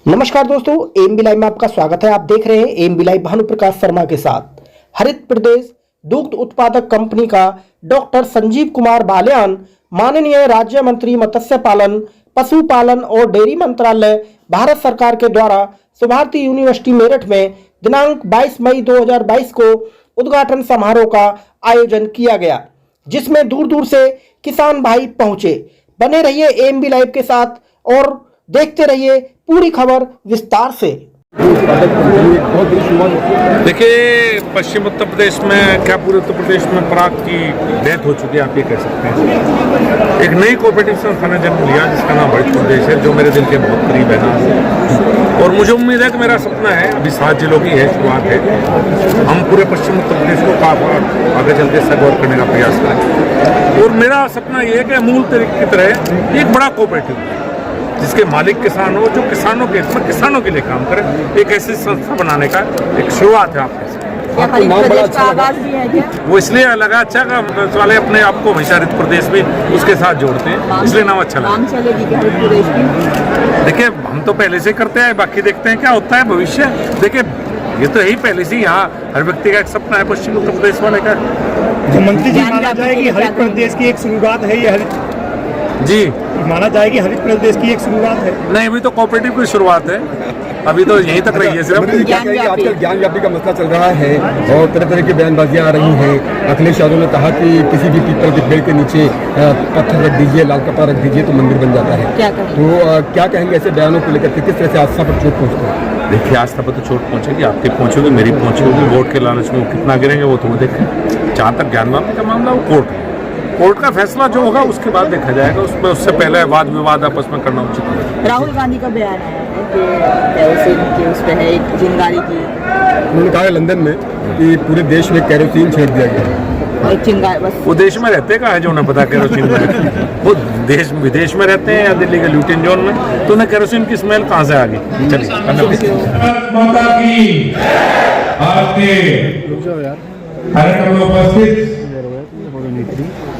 नमस्कार दोस्तों, AMB live में आपका स्वागत है। आप देख रहे हैं एएमबी लाइव भानुप्रकाश शर्मा के साथ। हरित प्रदेश दुग्ध उत्पादक कंपनी का डॉक्टर संजीव कुमार बालियान, माननीय राज्य मंत्री मत्स्य पालन, पशुपालन और डेयरी मंत्रालय, भारत सरकार के द्वारा सुभारती यूनिवर्सिटी मेरठ में दिनांक 22 मई 2022 को उद्घाटन समारोह का आयोजन किया गया, जिसमें दूर दूर से किसान भाई पहुंचे। बने रहिए एएमबी लाइव के साथ और देखते रहिए पूरी खबर विस्तार से। देखिए, पश्चिम उत्तर प्रदेश में, क्या पूरे उत्तर प्रदेश में पराग की डेथ हो चुकी है, आप ये कह सकते हैं। एक नई कोऑपरेटिव संस्था ने जन्म लिया जिसका नाम हरित प्रदेश है, जो मेरे दिल के बहुत करीब है ना। और मुझे उम्मीद है कि मेरा सपना है, अभी 7 जिलों की है शुरुआत है, हम पूरे पश्चिम उत्तर प्रदेश को काफी आगे चल के सगौर करने का प्रयास करें। और मेरा सपना ये है कि अमूल की तरह एक बड़ा कोऑपरेटिव जिसके मालिक किसान हो, जो किसानों के इसमें किसानों के लिए काम करे, एक ऐसी संस्था बनाने का एक शुरुआत है। आपके वो इसलिए लगा अच्छा का वाले अपने आप को हमेशा हरित प्रदेश भी उसके साथ जोड़ते हैं, इसलिए नाम अच्छा लगा। देखिए, हम तो पहले से करते हैं, बाकी देखते हैं क्या होता है भविष्य। देखिए, ये तो यही पहले से यहाँ हर व्यक्ति का एक सपना है पश्चिम उत्तर प्रदेश वाले का। तो मंत्री जी, माना जाए कि हरित प्रदेश की एक शुरुआत है ये जी, माना जाए कि हरित प्रदेश की एक शुरुआत है। नहीं, अभी तो कोऑपरेटिव की शुरुआत है, अभी तो यहीं तक रही है सिर्फ। आजकल ज्ञान व्यापी का मसला चल रहा है और तरह तरह की बयानबाजियां आ रही हैं। अखिलेश यादव ने कहा कि किसी भी पीपल के पेड़ के नीचे पत्थर रख दीजिए, लाल कपड़ा रख दीजिए तो मंदिर बन जाता है। तो क्या कहेंगे ऐसे बयानों को लेकर के, किस तरह से आस्था पर चोट पहुँचती है? देखिए, आस्था पर तो चोट पहुंचेगी, आपकी पहुंचेगी, मेरी पहुंचेगी। वोट के लालच में कितना गिरेंगे वो तो देखें। जहाँ तक ज्ञान व्यापी का मामला, वो कोर्ट का फैसला जो होगा उसके बाद देखा जाएगा। उसमें उससे पहले वाद विवाद आपस में करना उचित नहीं। राहुल गांधी का बयान आया है कि केरोसिन उस पर है एक चिंगारी की। उन्होंने कहा है लंदन में कि पूरे देश में केरोसिन छेड़ दिया गया है। एक चिंगारी बस। वो देश में रहते कहाँ है जो उन्हें पता केरोसिन में? वो देश विदेश में रहते हैं या दिल्ली के ल्यूटिन जोन में, तो उन्हें केरोसिन की स्मेल कहाँ से आ गई? चलिए, उपस्थित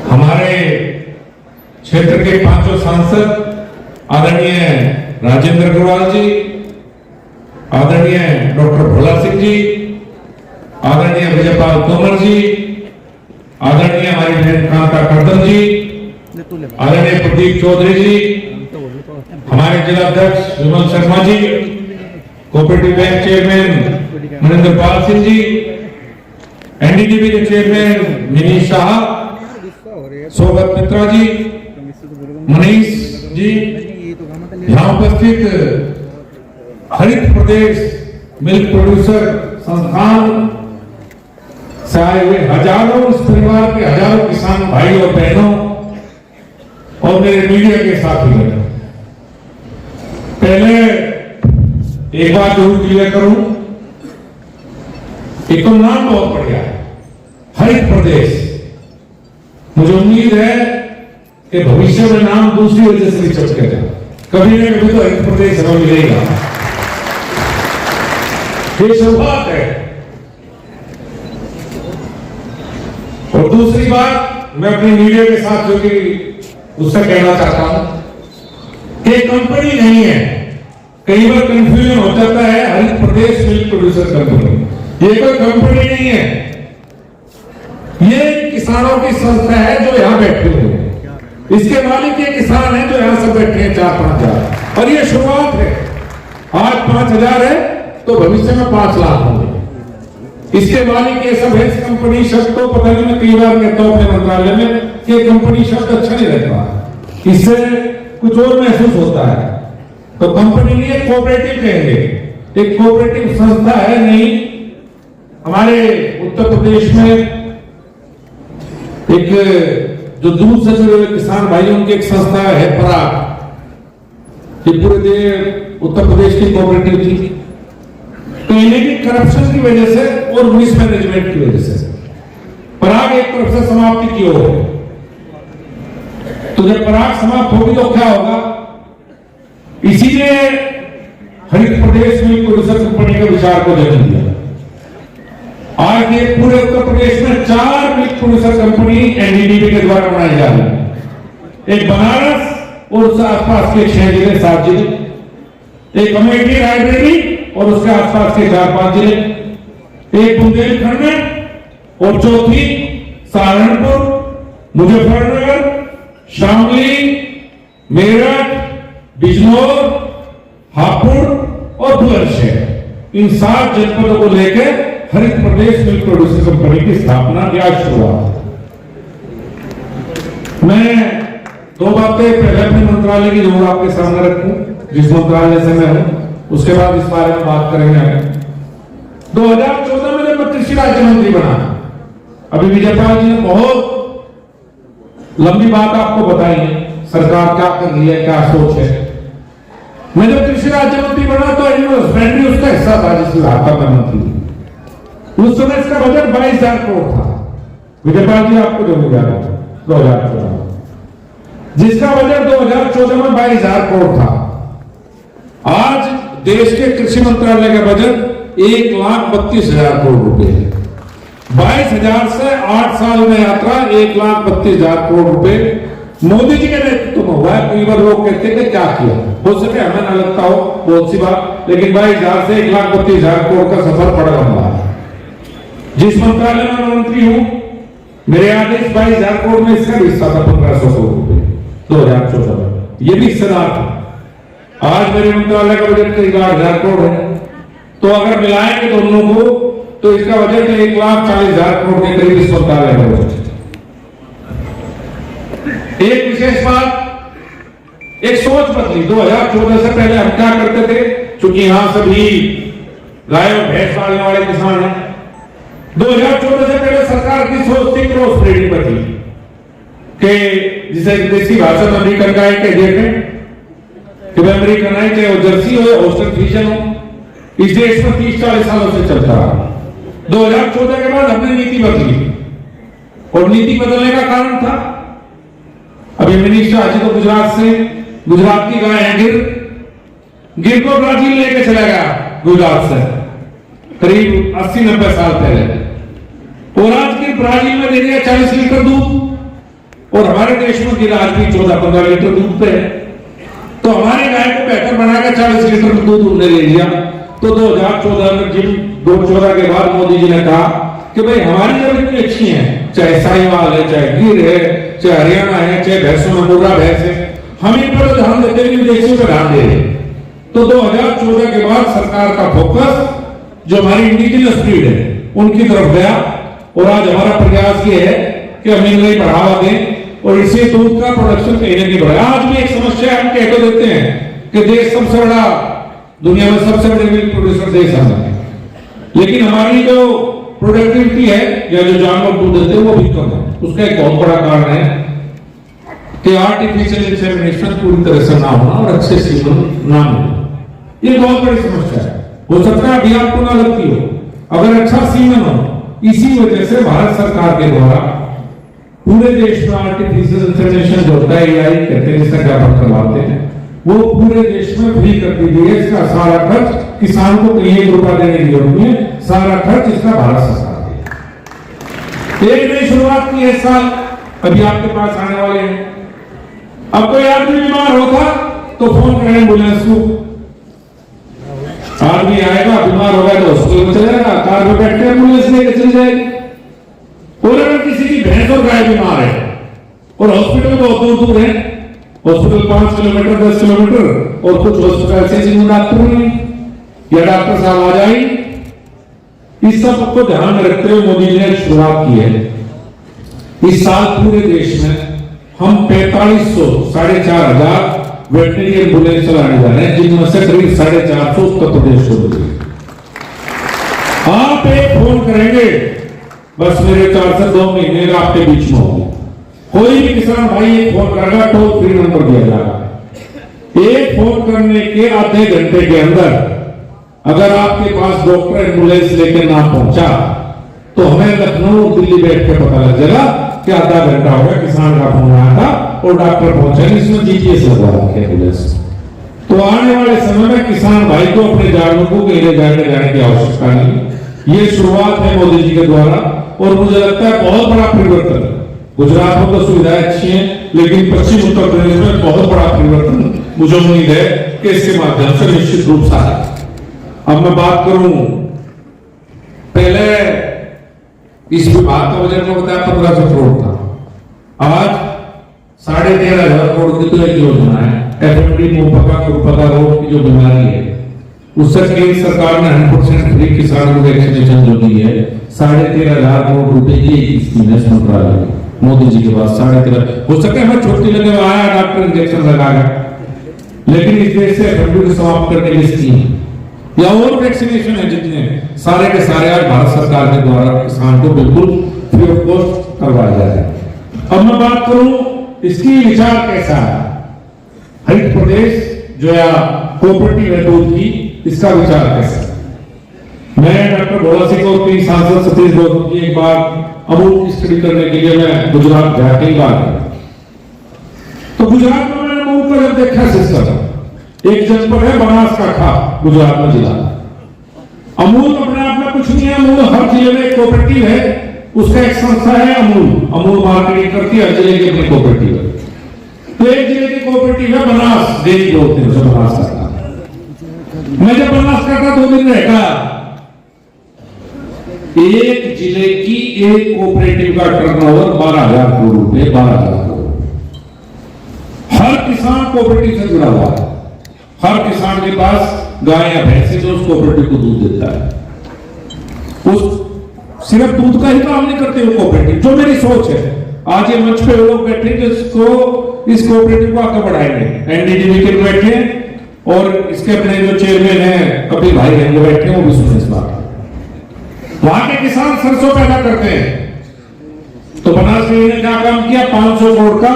हमारे क्षेत्र के 5 सांसद आदरणीय राजेंद्र अग्रवाल जी, आदरणीय डॉक्टर भोला सिंह जी, आदरणीय विजयपाल तोमर जी, आदरणीय हमारी बहन कांता कर्दम जी, आदरणीय प्रदीप चौधरी जी, हमारे जिला अध्यक्ष विमल Sharma ji, cooperative bank chairman Maninder Pal Singh ji, NDDB के चेयरमैन मिनीश शाह, सोबत मित्रा जी, मनीष जी, यहाँ उपस्थित हरित प्रदेश मिल्क प्रोड्यूसर संस्थान से आए हुए हजारों इस परिवार के हजारों किसान भाई और बहनों और मेरे मीडिया के साथी हैं। पहले एक बात जरूर क्लियर करूं, एक तो नाम बहुत बढ़िया है, हरित प्रदेश। मुझे उम्मीद है कि भविष्य में नाम दूसरी वजह से भी चमकेगा, कभी न कभी तो हरित प्रदेश हमें मिलेगा। ये शुरुआत है। और दूसरी बात, मैं अपनी मीडिया के साथ जो कि उससे कहना चाहता हूं कि कंपनी नहीं है, कई बार कंफ्यूजन हो जाता है। हरित प्रदेश मिल्क प्रोड्यूसर कंपनी ये कोई कंपनी नहीं है, ये किसानों की संस्था है जो यहाँ बैठे हुए हैं। इसके मालिक ये किसान हैं जो यहाँ सब बैठे हैं, 4-5 हजार, और ये शुरुआत है। आज 5,000 है तो भविष्य में 5 लाख होंगे। इसके मालिक ये सब है। इस कंपनी शब्द तो पता नहीं, मैं कई बार कहता हूँ अपने मंत्रालय में कि कंपनी शब्द अच्छा नहीं लगता, इससे कुछ और महसूस होता है। तो कंपनी नहीं है, कोऑपरेटिव कहेंगे। एक कोऑपरेटिव संस्था है। नहीं, हमारे उत्तर प्रदेश में एक जो दूर से जुड़े हुए किसान भाइयों की एक संस्था है पराग, ये पूरे उत्तर प्रदेश की कोऑपरेटिव थी। तो इन्हें की करप्शन की वजह से और मिसमैनेजमेंट की वजह से पराग एक तरफ से समाप्ति की ओर है। तो जब पराग समाप्त होगी तो क्या होगा? इसीलिए हरित प्रदेश मिल्क प्रोड्यूसर कंपनी के विचार को जन्म दिया। आज ये पूरे उत्तर प्रदेश में 4 मिल्क प्रोड्यूसर कंपनी एनडीडीबी के द्वारा बनाई जा रही है। एक बनारस और उसके आसपास के 6 जिले, 7 जिले, एक अमेठी रायबरेली और उसके आसपास के 4-5 जिले, एक बुंदेलखंड में और चौथी सहारनपुर, मुजफ्फरनगर, शामली, मेरठ, बिजनौर, हापुड़ और बुलंदशहर, इन 7 जनपदों को लेकर हरित प्रदेश मिल्क प्रोड्यूसर कंपनी की स्थापना की आज शुरुआत। मैं 2 बातें पहले अपने मंत्रालय की जरूर आपके सामने रखूं, जिस मंत्रालय से मैं हूं, उसके बाद इस बारे में बात करेंगे। 2014 में जब मैं कृषि राज्य मंत्री बना, अभी विजयपाल जी ने बहुत लंबी बात आपको बताई है, सरकार क्या कर रही है, क्या सोच है। मैं जब कृषि राज्य मंत्री बना तो एनिमल हस्बेंड्री उसका हिस्सा था, जिस विभाग का मैं मंत्री। उस समय इसका बजट 22,000 करोड़ था। विजयपाल जी आपको जरूर याद है 2014, जिसका बजट 2014 में 22,000 करोड़ था। आज देश के कृषि मंत्रालय का बजट 1,32,000 करोड़ रुपए है। 22,000 से 8 साल में यात्रा 1,32,000 करोड़ रुपए मोदी जी के नेतृत्व में हुआ है। कई बार लोग कहते हैं कि क्या किया, हो सके हमें ना लगता हो, बहुत सी बात, लेकिन 22,000 से 1,32,000 करोड़ का सफर बड़ा लंबा है। जिस मंत्रालय में मैं मंत्री हूं, मेरे आदेश 22,000 करोड़ में इसका भी हिस्सा था 1,500 करोड़ रुपए 2014 में, ये भी हिस्सेदार था। आज मेरे मंत्रालय का बजट करीब 8,000 करोड़ है, तो अगर मिलाएंगे दोनों को तो इसका बजट 1,40,000 करोड़ के करीब इस मंत्रालय का बजट। एक विशेष बात, एक सोच बदली। 2014 से पहले हम क्या करते थे, चूंकि यहां सभी गाय और भैंस पालने वाले किसान हैं, 2014 से पहले सरकार की सोच थी क्रॉस ब्रीडिंग पर थी कि जिसे देसी भाषा में अमेरिकन गाय कह देते हैं कि अमेरिकन गाय चाहे वो जर्सी हो या होस्टन फ्रीजन हो, इस देश में 30-40 सालों से चलता रहा। 2014 के बाद हमने नीति बदली, और नीति बदलने का कारण था, अभी मिनिस्टर आज तो गुजरात की गाय है गिर को ब्राजील लेके चला गया गुजरात से करीब 80-90 साल पहले, और आज गिर ब्राजील में दे दिया 40 लीटर दूध, और हमारे देश में गिर आज भी 14-15 लीटर दूध पे है। तो हमारी गाय को बेहतर बनाकर 40 लीटर दूध उन्होंने ले लिया। तो 2014 में जिन 2014 के बाद मोदी जी ने कहा कि भाई हमारी जब इतनी अच्छी है, चाहे साहिवाल है, चाहे गिर है, चाहे हरियाणा है, चाहे भैंसों में मुर्रा भैंस है, हम इन पर ध्यान देते हैं, विदेशियों पर ध्यान दे रहे। तो 2014 के बाद सरकार का फोकस जो हमारी इंडिजिनस ब्रीड है उनकी तरफ गया, और आज हमारा प्रयास ये है कि हम इन्हें बढ़ावा दें और इसे दूध का प्रोडक्शन कहीं ना कहीं बढ़े। आज भी एक समस्या हम कह देते हैं कि देश सबसे बड़ा, दुनिया में सबसे बड़े मिल्क प्रोड्यूसर देश है, लेकिन हमारी जो प्रोडक्टिविटी है या जो जानवर दूध देते हैं वो भी कम है। उसका एक बहुत बड़ा कारण है कि आर्टिफिशियल इंसेमिनेशन पूरी तरह से ना होना और अच्छे सीमन ना मिलना, ये बहुत बड़ी समस्या है। हो सकता है अभी आपको ना लगती हो, अगर अच्छा सीमन हो, इसी वजह से भारत सरकार के द्वारा पूरे देश में आर्टिफिशियल इंसेमिनेशन जो होता है, एआई कहते हैं, जिसका व्यापक करवाते हैं, वो पूरे देश में फ्री कर दी गई है। इसका सारा खर्च किसान को कहीं 1 रुपया देने की जरूरत नहीं है, सारा खर्च इसका भारत सरकार देगी। एक नई शुरुआत की है इस साल, अभी आपके पास आने वाले हैं। अब कोई आदमी बीमार होगा तो फोन करें एम्बुलेंस को, आदमी आएगा बीमार होगा तो हॉस्पिटल में चला जाएगा, कार में बैठ के एम्बुलेंस लेके चल जाएगी। और अगर किसी की भैंस और गाय बीमार है और हॉस्पिटल बहुत दूर दूर है, हॉस्पिटल 5 किलोमीटर 10 किलोमीटर, और कुछ हॉस्पिटल से जिन डॉक्टर नहीं या डॉक्टर साहब आ जाए, इस सब को ध्यान में रखते हुए मोदी जी ने शुरुआत की है। इस साल पूरे देश में हम 4500 4,500 वेटनरी एम्बुलेंस चलाने जा रहे हैं, जिनमें से करीब 450 उत्तर प्रदेश को मिलेगी। आप एक फोन करेंगे, बस मेरे 4 से 2 महीने आपके बीच में होंगे। कोई भी किसान भाई एक फोन करेगा, टोल फ्री नंबर दिया जाएगा। एक फोन करने के आधे घंटे के अंदर अगर आपके पास डॉक्टर एम्बुलेंस लेकर ना पहुंचा तो हमें लखनऊ दिल्ली बैठ के पता लग जाएगा कि आधा घंटा हो गया, किसान का फोन आया था और डॉक्टर पहुंचा, इसमें जीपीएस लगवा रखे एम्बुलेंस। तो आने वाले समय में किसान भाई को अपने जानवरों को कहीं ले जाने की आवश्यकता नहीं। ये शुरुआत है मोदी जी के द्वारा, और मुझे लगता है बहुत बड़ा परिवर्तन। गुजरात में तो सुविधाएं अच्छी हैं, लेकिन पश्चिम उत्तर प्रदेश में बहुत बड़ा परिवर्तन मुझे उम्मीद है कि इसके माध्यम से निश्चित रूप से आएगा। अब मैं बात करूं, पहले इस विभाग का बजट में बताया 1500 करोड़ था, आज 13,500 करोड़ की तो एक योजना है एफएमडी मुहपका रोग की जो बीमारी है, उससे केंद्र सरकार ने 100% फ्री किसान को वैक्सीनेशन जो दी है 13,500 करोड़ रुपए की एक स्कीम है मंत्रालय में, मोदी जी के बाद 13,500 हो सके हमें छोटी लगे आया डॉक्टर इंजेक्शन लगा गया, लेकिन इस देश से एफएमडी को समाप्त करने की स्कीम या और वैक्सीनेशन है जितने सारे के सारे आज भारत सरकार के द्वारा किसान को बिल्कुल फ्री ऑफ कॉस्ट करवाया जा रहा है। अब मैं बात करूं इसकी विचार कैसा है, हरित प्रदेश जो या कोऑपरेटिव है दूध की, इसका विचार कैसा है। मैं डॉक्टर भोला सिंह और तीन सांसद सतीश गौतम जी एक बार अमूल की स्टडी करने के लिए मैं गुजरात गया कई बार, तो गुजरात में मैंने अमूल का जब देखा सिस्टम, एक जनपद है बनासकांठा गुजरात में जिला, अमूल अपने आप में कुछ नहीं है, अमूल हर जिले में एक कोऑपरेटिव है, उसका एक संस्था है अमूल मार्केटिंग करती है, हर जिले की अपनी कोऑपरेटिव है। तो एक जिले की कोऑपरेटिव है बनास डेयरी बोलते हैं उसे बनासकांठा। मैं जब बनासकांठा 2 दिन रहेगा, एक जिले की एक कोऑपरेटिव का टर्नओवर 12,000 करोड़ रुपए, 12,000 करोड़। हर किसान कोऑपरेटिव से जुड़ा हुआ है, हर किसान के पास गाय या भैंस है जो उस कोऑपरेटिव को दूध देता है। उस सिर्फ दूध का ही काम नहीं करते वो कोऑपरेटिव, जो मेरी सोच है, आज ये मंच पे लोग बैठे जिसको इस कोऑपरेटिव को आगे बढ़ाएंगे, एनडीडीबी के बैठे और इसके अपने जो चेयरमैन है कपिल भाई हैं वो बैठे, वो भी सुने इस बात। वहां के किसान सरसों पैदा करते हैं, तो बनास डेयरी ने क्या काम किया, 500 करोड़ का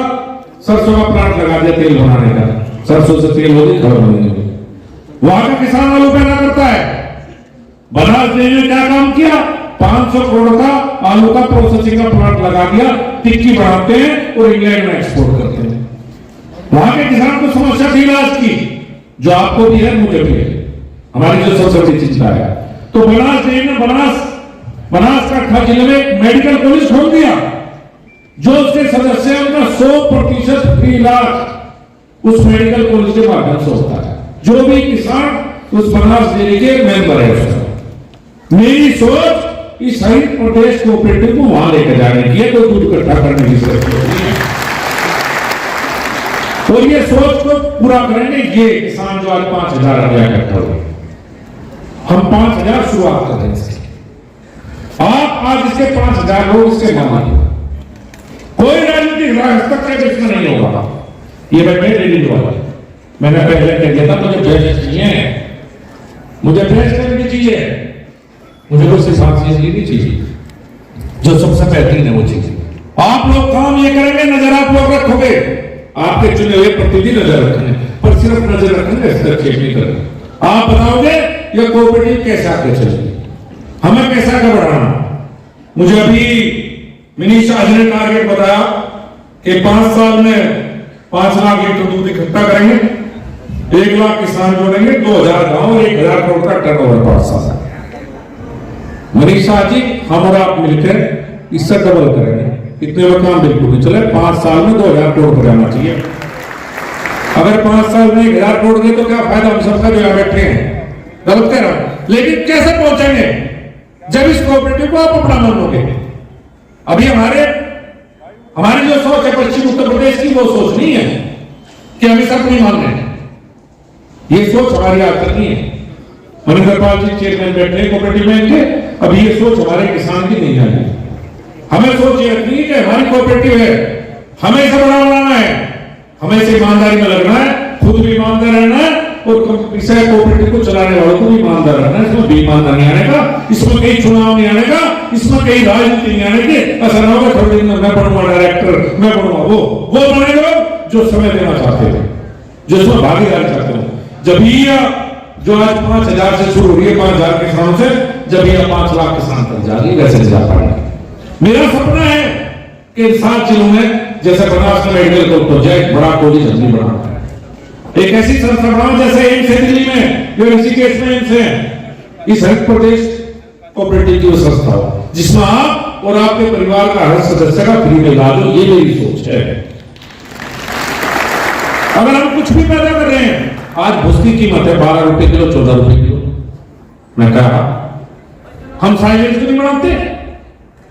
सरसों का प्लांट लगा दिया तेल बनाने का, सरसों से तेल होगी घर बनेंगे। वहां का किसान आलू पैदा करता है, बनास डेयरी ने क्या काम किया, 500 करोड़ का आलू का प्रोसेसिंग का प्लांट लगा दिया, टिक्की बनाते हैं और इंग्लैंड में एक्सपोर्ट करते हैं। वहां के किसान को समस्या थी इलाज की, जो आपको भी है मुझे भी है, हमारी जो सबसे बड़ी चिंता है। तो बनास डेयरी ने बनासकांठा जिले में मेडिकल कॉलेज खोल दिया, जो उसके सदस्य हैं उनका 100% फ्री इलाज उस मेडिकल कॉलेज के माध्यम से होता है। जो भी किसान उस बनास डेयरी के मेंबर है उसका। मेरी सोच इस हरित प्रदेश कोऑपरेटिव को वहां लेकर जाने की है, कोई दूध इकट्ठा करने की जरूरत नहीं है। और ये सोच को पूरा करेंगे ये किसान जो आज 5,000 रुपया इकट्ठा हो, हम 5,000 शुरुआत कर रहे हैं। आप आज इसके 5,000 लोग इसके मालिक, कोई राजनीतिक हस्तक्षेप इसमें नहीं होगा। ये मैं डेली वाला, मैंने पहले कह दिया था मुझे बहस चाहिए, मुझे बहस करनी चाहिए, मुझे कुछ हिसाब से नहीं चाहिए, जो सबसे बेहतरीन है वो चीज। आप लोग काम ये करेंगे, नजर आप लोग रखोगे, आपके चुने हुए प्रतिनिधि नजर रखेंगे, पर सिर्फ नजर रखेंगे, हस्तक्षेप नहीं करेंगे। आप बताओगे ये कोऑपरेटिव कैसे आगे चलेगी, हमें कैसे आगे बढ़ाना। मुझे अभी मिनिस्टर जी ने टारगेट बताया कि 5 साल में 5 लाख लीटर दूध इकट्ठा करेंगे, 1 लाख किसान जोड़ेंगे, 2,000 गांव और 1,000 करोड़ का टर्नओवर 5 साल। मनीषा जी हम और आप मिलकर इससे डबल करेंगे, इतने में काम बिल्कुल नहीं चले, 5 साल में 2,000 करोड़ हो जाना चाहिए। अगर 5 साल में 1,000 करोड़ गए तो क्या फायदा हम सबका जो यहाँ बैठे हैं, गलत कह रहा हूं। लेकिन कैसे पहुंचेंगे, जब इस कोऑपरेटिव को आप अपना मानोगे। अभी हमारी जो सोच है पश्चिम उत्तर प्रदेश की, वो सोच नहीं है कि हम इसे अपनी मान लें, ये सोच हमारी आज तक नहीं है। मनिंदर पाल जी चेयरमैन बैठे कोऑपरेटिव बैंक के, अभी ये सोच हमारे किसान की नहीं आई। हमें सोच ये रखनी है कि हमारी कोऑपरेटिव है, हमें इसे बड़ा बनाना है, हमें इसे ईमानदारी में लगना है, खुद भी ईमानदार रहना है और इसे कोऑपरेटिव को चलाने वालों को भी ईमानदार रहना है। इसमें बेईमानदार नहीं आने का, इसमें कहीं चुनाव नहीं आने का, इसमें कहीं राजनीति नहीं आने की। ऐसा ना होगा थोड़े दिन में मैं बनूंगा डायरेक्टर, मैं बनूंगा वो बने लोग जो समय देना चाहते हैं, जो इसमें भागीदार चाहते हैं। जब ये जो आज 5,000 से शुरू हो रही है, 5,000 किसानों से, जब ये 5 लाख किसान तक जाएगी, वैसे जा पाएंगे। मेरा सपना है कि 7 जिलों में जैसे बनास में मेडिकल प्रोजेक्ट बड़ा कॉलेज हमने बनाना है, एक ऐसी संस्था बनाओ जैसे एम्स है दिल्ली में, जो ऋषिकेश में एम्स है, इस हरित प्रदेश कोऑपरेटिव की संस्था हो जिसमें आप और आपके परिवार का हर सदस्य का फ्री में इलाज हो। ये मेरी सोच है। अगर हम कुछ भी पैदा कर रहे हैं, आज भूस की कीमत है 12 रुपए किलो, 14 रुपए किलो। मैं कहा हम साइलेज को नहीं बनाते,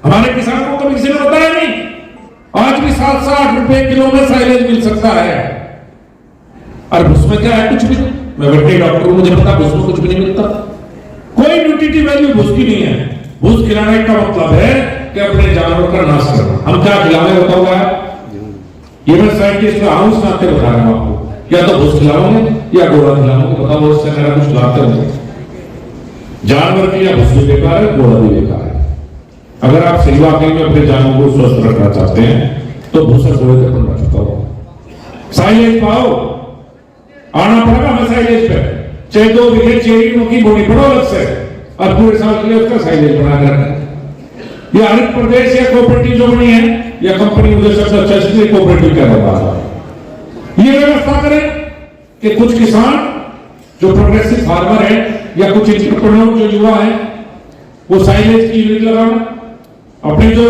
हमारे किसान को कभी किसी ने बताया नहीं। आज भी 7-8 रुपए किलो में साइलेज मिल सकता है। और भूस में क्या है? कुछ भी नहीं। मैं वेटरनरी डॉक्टर हूं, मुझे पता भूस में कुछ भी नहीं मिलता। कोई न्यूट्रिटिव वैल्यू भूस की नहीं है। भूस खिलाने का मतलब है कि अपने जानवर का नाश करना। हम क्या खिलाने बताऊंगा, ये मैं साइंटिस्ट का हाउस नाते बता रहा हूं आपको। या तो भूस खिलाओगे या गोड़ा खिलाओगे, बताओ उससे मेरा कुछ लाभ है? जानवर के लिए भूस भी बेकार है, गोड़ा भी बेकार है। अगर आप सही वाकई में अपने जानवर को स्वस्थ रखना चाहते हैं तो भूसा गोड़े तक बनवा चुका हो। साइलेज पाओ, आना पड़ेगा हमें साइलेज पे, चाहे 2 बीघे चेरी की बोनी पड़ो अलग से, और पूरे साल के लिए उसका साइलेज बना कर रखें। ये हरित प्रदेश या कोऑपरेटिव जो बनी है या कंपनी, मुझे सबसे अच्छा इसलिए कोऑपरेटिव कह रहा था। ये व्यवस्था करें कि कुछ किसान जो प्रोग्रेसिव फार्मर है या कुछ एंटरप्रेन्योर जो युवा है वो साइलेज की यूनिट लगाना। अपने जो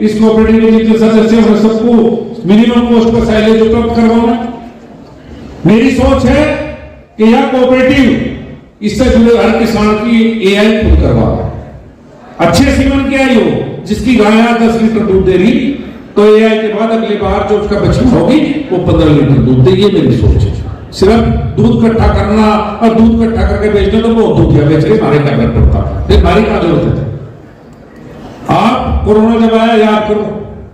इस कोऑपरेटिव के जितने सदस्य हैं सबको मिनिमम कॉस्ट पर साइलेज उपलब्ध करवाना। मेरी सोच है कि यह कोऑपरेटिव इससे जुड़े हर किसान की एआई खुद करवाए। अच्छे सीमन की आई हो, जिसकी गाय 10 लीटर दूध दे रही, तो एआई के बाद अगली बार जो उसका बछड़ा होगी वो 15 लीटर दूध दे। ये मेरी सोच है। सिर्फ दूध इकट्ठा करना और दूध इकट्ठा करके बेचना तो वो दूध या बेच रहे, हमारे क्या कर पड़ता, फिर हमारी क्या जरूरत है? आप कोरोना जब आया याद करो,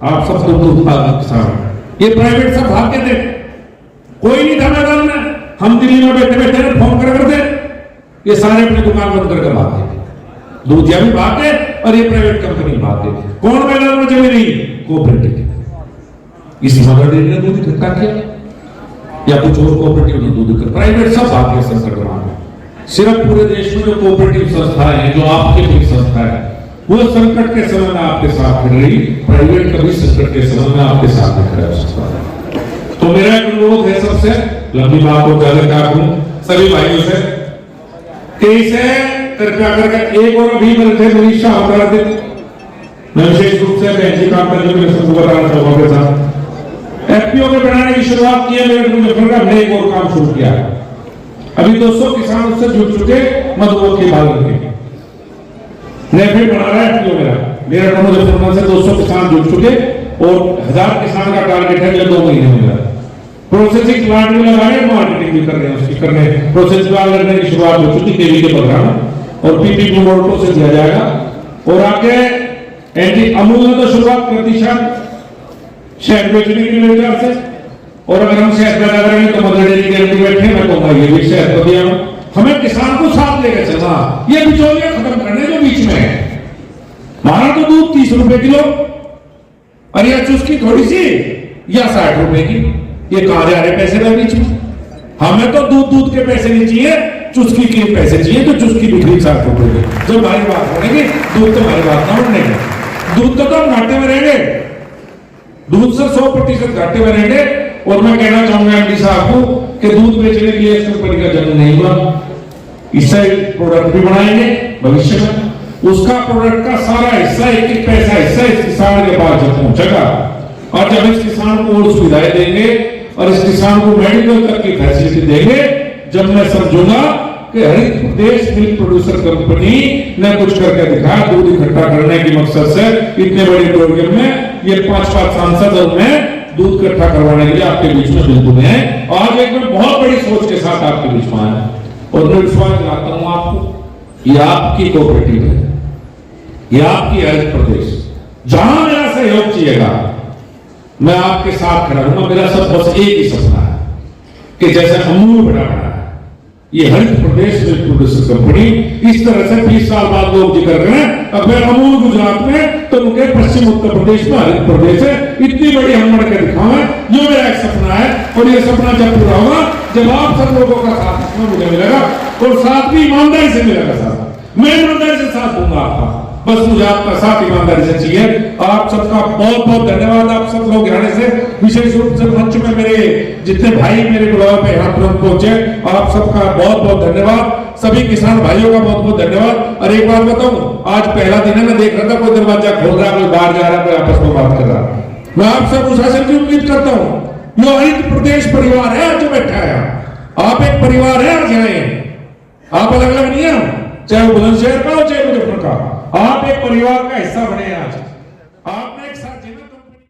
आप सब दूध उत्पादक किसान, ये प्राइवेट सब भाग के थे, कोई नहीं था मैदान में। हम दिल्ली में बैठे बैठे फोन करते, ये सारे अपनी दुकान बंद करके भाग गए, दूधिया भी भाग गए और ये प्राइवेट कंपनी भाग गई। कौन मैदान में जमी नहीं? कोऑपरेटिव। इसी मदर डेयरी ने दूध इकट्ठा किया या कुछ और कोऑपरेटिव ने दूध इकट्ठा, प्राइवेट सब भाग गए संकट में। सिर्फ पूरे देश में जो कोऑपरेटिव संस्थाएं हैं, जो आपके भी संस्था है, वो संकट के समय में आपके साथ खड़ी रही। प्राइवेट कभी संकट के समय में आपके साथ नहीं खड़ा हो सकता। तो मेरा एक अनुरोध है सबसे, लंबी बात को ज्यादा क्या कहूं, सभी भाइयों से कि इसे कृपया करके एक और अभी मेरे थे मनीषा अपराधित, मैं विशेष रूप से बहन जी काम करने के सबको बताना चाहूंगा के साथ एफपीओ के बनाने की शुरुआत की है। मेरे मुजफ्फरनगर हमने एक और काम शुरू किया है। अभी 200 किसान उससे जुड़ चुके मधुमक्खी पालन के। मैं फिर बना रहा है एफपीओ मेरा मुजफ्फरनगर से 200 किसान जुड़ चुके और 1000 किसान का टारगेट है 2 महीने में। प्रोसेसिंग प्लांट में लगा रहे, मार्केटिंग भी कर रहे हैं, उसकी करने प्रोसेस प्लांट करने की शुरुआत हो चुकी केवी के प्रोग्राम और पीपी मोड से दिया जाएगा। और आगे एंटी अमूल ने तो शुरुआत कर दी शहद बेचने की विचार से, और अगर हम शहद पैदा करेंगे तो मदर डेयरी के बैठे, मैं कहूंगा ये भी शहद को दिया। हमें किसान को साथ लेकर चलना, ये बिचौलिया खत्म करने जो बीच में है। हमारा तो दूध 30 रुपए किलो, और यह चुस्की थोड़ी सी या 60 रुपए की, ये कहां जा रहे पैसे में बीच में? हमें तो दूध के पैसे नहीं चाहिए, चुस्की के पैसे चाहिए। तो चुस्की बिक्री 60 रुपए की, जब हमारी बात बनेगी दूध तो हमारी बात ना बनेगी। दूध तो हम घाटे में रहेंगे, दूध से 100% घाटे में रहेंगे। और मैं कहना चाहूंगा एमडी साहब को कि दूध बेचने के लिए इस कंपनी का जन्म नहीं हुआ, इससे प्रोडक्ट भी बनाएंगे भविष्य में। उसका प्रोडक्ट का सारा हिस्सा, एक पैसा हिस्सा इस किसान के पास जब पहुंचेगा, और जब इस किसान को और सुविधाएं देंगे और इस किसान को मेडिकल तक की फैसिलिटी देंगे, जब मैं समझूंगा कि हरित प्रदेश मिल्क प्रोड्यूसर कंपनी ने कुछ करके दिखाया दूध इकट्ठा करने की मकसद से। इतने बड़े प्रोग्राम में ये 5 सांसद और मैं दूध इकट्ठा करवाने के लिए आपके बीच में बिल्कुल है। आज एक मैं बहुत बड़ी सोच के साथ आपके बीच में आया और मैं विश्वास दिलाता हूं आपको, ये आपकी कोऑपरेटिव है, ये आपकी हरित प्रदेश। जहां मेरा सहयोग चाहिएगा मैं आपके साथ खड़ा रहूंगा। मेरा सब बस एक ही सपना है कि जैसे अमूल बड़ा है, ये हरित प्रदेश मिल्क प्रोड्यूसर कंपनी इस तरह से 20 साल बाद लोग जिक्र करें, अगर अमूल गुजरात में तो उनके पश्चिम उत्तर प्रदेश में हरित प्रदेश है। इतनी बड़ी हम बढ़ के दिखावे, ये मेरा एक सपना है। और ये सपना जब पूरा होगा, जब आप सब लोगों का साथ इसमें मुझे मिलेगा, और साथ भी ईमानदारी से मिलेगा। साथ मैं ईमानदारी से साथ दूंगा आपका, बस मुझे आपका साथ ईमानदारी से चाहिए। आप सबका बहुत बहुत धन्यवाद। आप सब लोग यहाँ से विशेष रूप से मंच में मेरे जितने भाई मेरे बुलावे पे यहाँ तुरंत पहुंचे, आप सबका बहुत बहुत धन्यवाद। सभी किसान भाइयों का बहुत बहुत धन्यवाद। और एक बात बताऊं, आज पहला दिन है, मैं देख रहा था कोई दरवाजा खोल रहा है, कोई बाहर जा रहा है, कोई आपस में बात कर रहा है। मैं आपसे प्रशासन की उम्मीद करता हूं यो हरित प्रदेश परिवार है जो बैठा है। आप एक परिवार है आज यहाँ, आप अलग अलग नहीं है, चाहे वो बुलंदशहर का हो चाहे मुजफ्फर का, आप एक परिवार का हिस्सा बने आज।